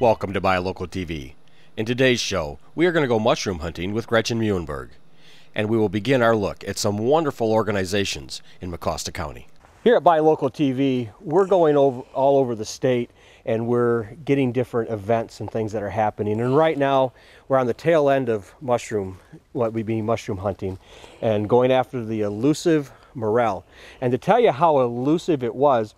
Welcome to Buy Local TV. In today's show, we are going to go mushroom hunting with Gretchen Muhlenberg, and we will begin our look at some wonderful organizations in Mecosta County. Here at Buy Local TV, we're going all over the state, and we're getting different events and things that are happening. And right now, we're on the tail end of mushroom hunting, and going after the elusive Morel. And to tell you how elusive it was,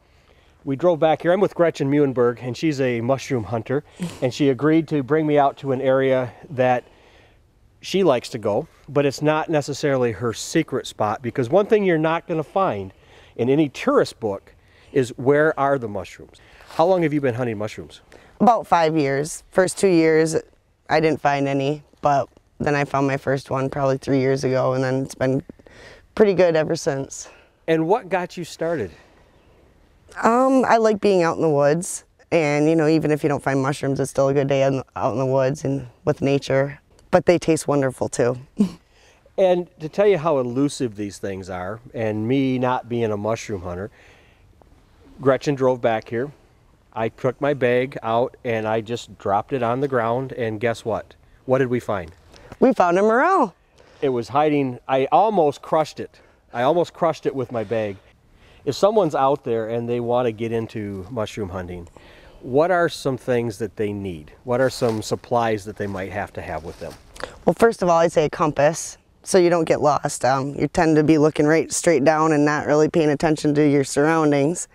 we drove back here. I'm with Gretchen Muhlenberg, and she's a mushroom hunter, and she agreed to bring me out to an area that she likes to go, but it's not necessarily her secret spot, because one thing you're not going to find in any tourist book is where are the mushrooms. How long have you been hunting mushrooms? About 5 years. First 2 years I didn't find any, but then I found my first one probably 3 years ago, and then it's been pretty good ever since. And what got you started? I like being out in the woods, and you know, even if you don't find mushrooms, it's still a good day out in the woods and with nature. But they taste wonderful too. And to tell you how elusive these things are, and me not being a mushroom hunter, Gretchen drove back here. I took my bag out and I just dropped it on the ground, and guess what? What did we find? We found a morel. It was hiding. I almost crushed it. I almost crushed it with my bag. If someone's out there and they want to get into mushroom hunting, what are some things that they need? What are some supplies that they might have to have with them? Well, first of all, I'd say a compass, so you don't get lost. You tend to be looking right straight down and not really paying attention to your surroundings.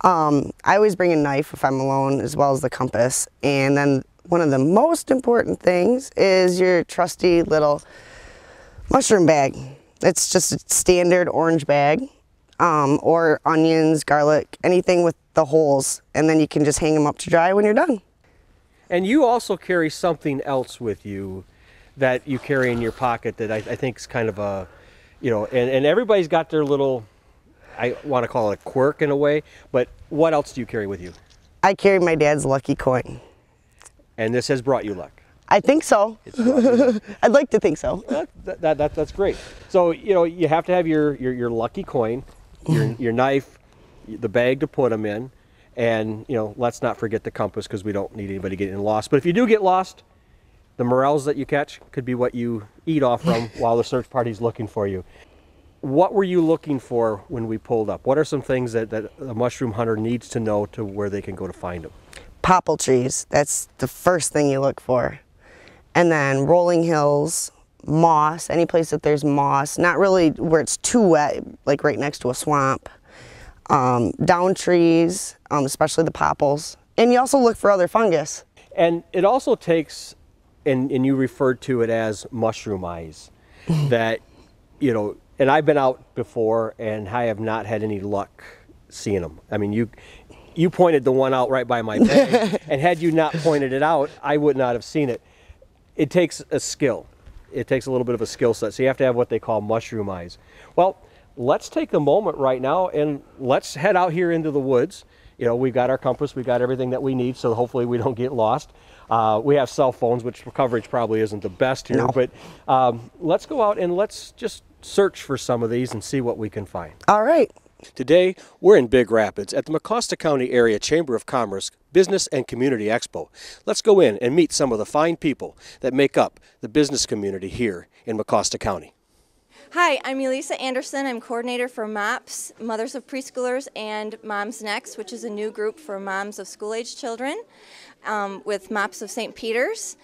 I always bring a knife if I'm alone, as well as the compass. And then one of the most important things is your trusty little mushroom bag. It's just a standard orange bag. Or onions, garlic, anything with the holes, and then you can just hang them up to dry when you're done. And you also carry something else with you that you carry in your pocket that I think is kind of a, you know, and everybody's got their little, I want to call it a quirk in a way, but what else do you carry with you? I carry my dad's lucky coin. And this has brought you luck. I think so. I'd like to think so. That's great. So, you know, you have to have your lucky coin, your knife, the bag to put them in, and, you know, let's not forget the compass, because we don't need anybody getting lost. But if you do get lost, the morels that you catch could be what you eat off from while the search party's looking for you. What were you looking for when we pulled up? What are some things that a mushroom hunter needs to know to where they can go to find them? Popple trees, that's the first thing you look for. And then rolling hills, moss, any place that there's moss, not really where it's too wet, like right next to a swamp. Down trees, especially the popples. And you also look for other fungus. And it also takes, and you referred to it as mushroom eyes, that, you know, and I've been out before and I have not had any luck seeing them. I mean, you pointed the one out right by my bag, and had you not pointed it out, I would not have seen it. It takes a skill. It takes a little bit of a skill set, so you have to have what they call mushroom eyes. Well, let's take a moment right now and let's head out here into the woods. You know, we've got our compass, we've got everything that we need, so hopefully we don't get lost. We have cell phones, which coverage probably isn't the best here, no. But let's go out and let's just search for some of these and see what we can find. All right. Today, we're in Big Rapids at the Mecosta County Area Chamber of Commerce Business and Community Expo. Let's go in and meet some of the fine people that make up the business community here in Mecosta County. Hi, I'm Elisa Anderson. I'm coordinator for MOPS, Mothers of Preschoolers, and Moms Next, which is a new group for moms of school-age children with MOPS of St. Peter's.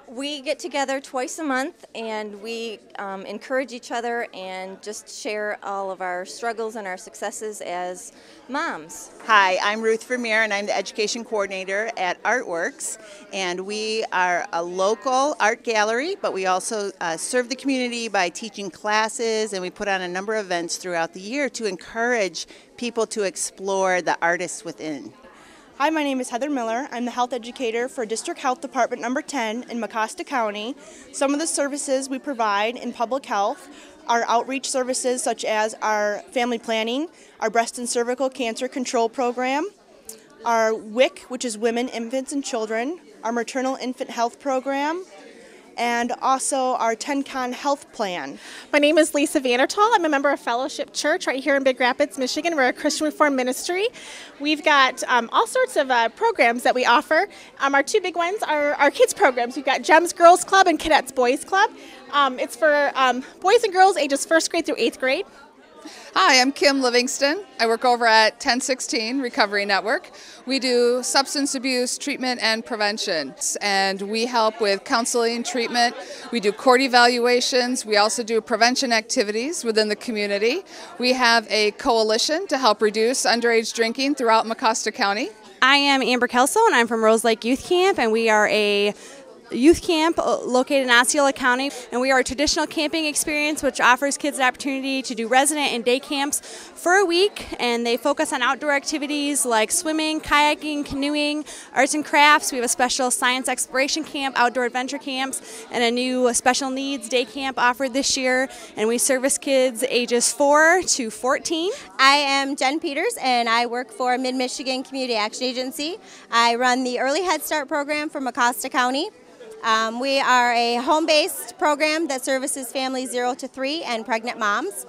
We get together twice a month and we encourage each other and just share all of our struggles and our successes as moms. Hi, I'm Ruth Vermeer and I'm the education coordinator at Artworks, and we are a local art gallery, but we also serve the community by teaching classes, and we put on a number of events throughout the year to encourage people to explore the artists within. Hi, my name is Heather Miller. I'm the health educator for District Health Department number 10 in Mecosta County. Some of the services we provide in public health are outreach services such as our family planning, our breast and cervical cancer control program, our WIC, which is Women, Infants, and Children, our maternal infant health program, and also our 10-con health plan. My name is Lisa Vandertal. I'm a member of Fellowship Church right here in Big Rapids, Michigan. We're a Christian Reformed ministry. We've got all sorts of programs that we offer. Our two big ones are our kids programs. We've got GEMS Girls Club and Cadets Boys Club. It's for boys and girls ages 1st grade through 8th grade. Hi, I'm Kim Livingston. I work over at 1016 Recovery Network. We do substance abuse treatment and prevention, and we help with counseling, treatment. We do court evaluations. We also do prevention activities within the community. We have a coalition to help reduce underage drinking throughout Mecosta County. I am Amber Kelso, and I'm from Rose Lake Youth Camp, and we are a youth camp located in Osceola County, and we are a traditional camping experience which offers kids the opportunity to do resident and day camps for a week, and they focus on outdoor activities like swimming, kayaking, canoeing, arts and crafts. We have a special science exploration camp, outdoor adventure camps, and a new special needs day camp offered this year, and we service kids ages 4 to 14. I am Jen Peters, and I work for Mid-Michigan Community Action Agency. I run the Early Head Start program for Mecosta County. We are a home-based program that services families 0 to 3 and pregnant moms.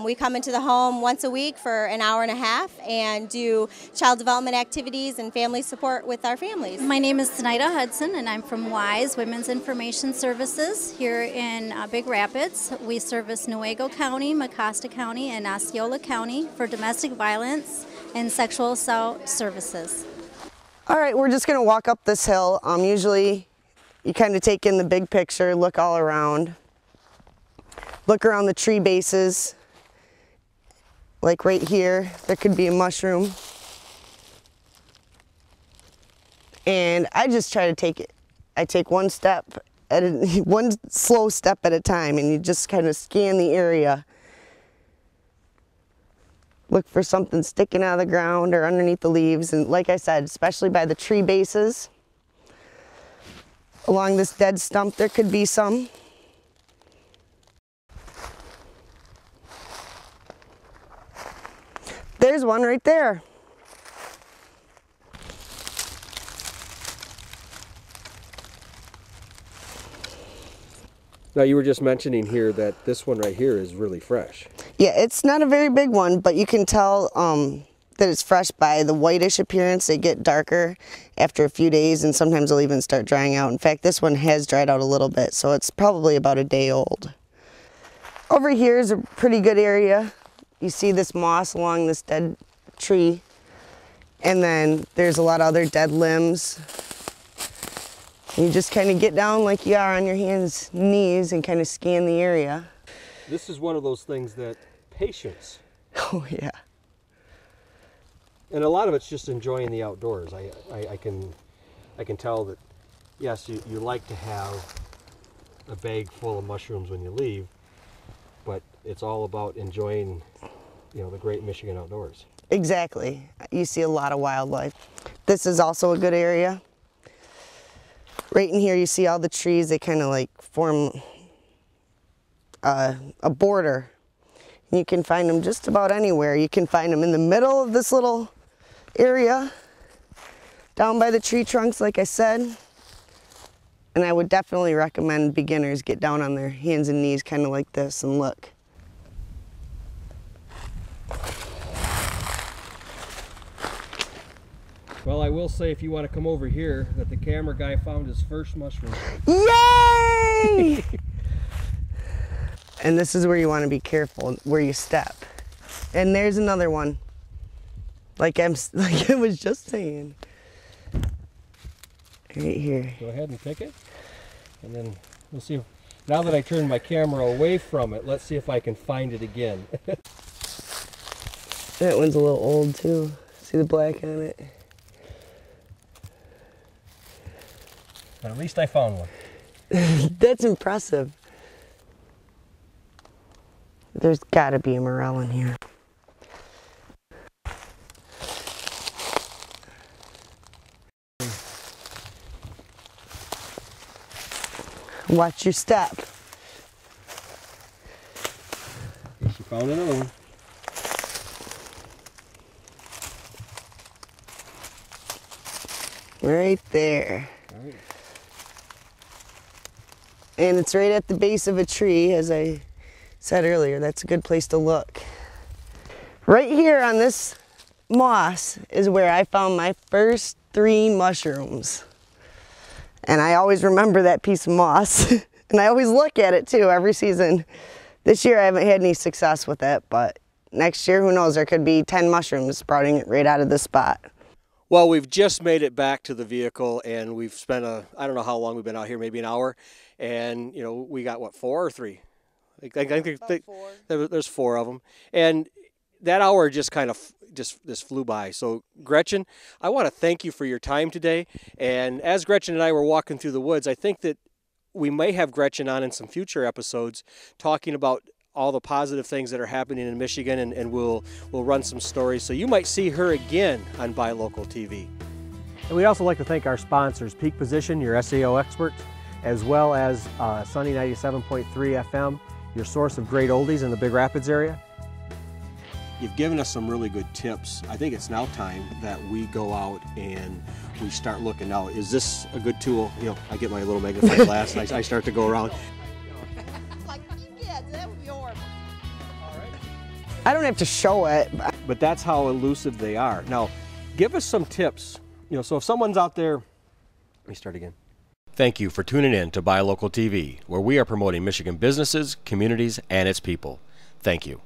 We come into the home once a week for an hour and a half and do child development activities and family support with our families. My name is Zenaida Hudson, and I'm from WISE, Women's Information Services here in Big Rapids. We service Newaygo County, Mecosta County, and Osceola County for domestic violence and sexual assault services. All right, we're just going to walk up this hill. Usually you kind of take in the big picture, look all around, look around the tree bases. Like right here, there could be a mushroom. And I just try to take it. I take one slow step at a time, and you just kind of scan the area. Look for something sticking out of the ground or underneath the leaves. And like I said, especially by the tree bases, along this dead stump, there could be some. There's one right there. Now, you were just mentioning here that this one right here is really fresh. Yeah, it's not a very big one, but you can tell that it's fresh by the whitish appearance. They get darker after a few days, and sometimes they'll even start drying out. In fact, this one has dried out a little bit, so it's probably about a day old. Over here is a pretty good area. You see this moss along this dead tree, and then there's a lot of other dead limbs. You just kind of get down like you are on your hands and knees and kind of scan the area. This is one of those things that patience. Oh yeah. And a lot of it's just enjoying the outdoors. I can tell that, yes, you like to have a bag full of mushrooms when you leave, but it's all about enjoying, you know, the great Michigan outdoors. Exactly. You see a lot of wildlife. This is also a good area. Right in here you see all the trees. They kind of like form a border. You can find them just about anywhere. You can find them in the middle of this little area, down by the tree trunks, like I said. And I would definitely recommend beginners get down on their hands and knees kind of like this and look. Well, I will say, if you want to come over here, that the camera guy found his first mushroom. Yay! And this is where you want to be careful, where you step. And there's another one. Like I was just saying. Right here. Go ahead and pick it, and then we'll see. Now that I turned my camera away from it, let's see if I can find it again. That one's a little old too. See the black on it? But at least I found one. That's impressive. There's got to be a Morel in here. Watch your step. She found another one. Right there. All right. And it's right at the base of a tree, as I said earlier. That's a good place to look. Right here on this moss is where I found my first 3 mushrooms. And I always remember that piece of moss. And I always look at it too every season. This year I haven't had any success with it, but next year, who knows, there could be 10 mushrooms sprouting right out of this spot. Well, we've just made it back to the vehicle, and we've spent I don't know how long we've been out here, maybe an hour. And, you know, we got, what, 4 or 3? I think 4. There's 4 of them. And that hour just kind of just flew by. So, Gretchen, I want to thank you for your time today. And as Gretchen and I were walking through the woods, I think that we may have Gretchen on in some future episodes talking about all the positive things that are happening in Michigan, and we'll run some stories. So you might see her again on Buy Local TV. And we'd also like to thank our sponsors, Peak Position, your SEO expert, as well as Sunny 97.3 FM, your source of great oldies in the Big Rapids area. You've given us some really good tips. I think it's now time that we go out and we start looking. Now, is this a good tool? You know, I get my little magnifying glass and I start to go around. I don't have to show it. But that's how elusive they are. Now, give us some tips. You know, so if someone's out there, let me start again. Thank you for tuning in to Buy Local TV, where we are promoting Michigan businesses, communities, and its people. Thank you.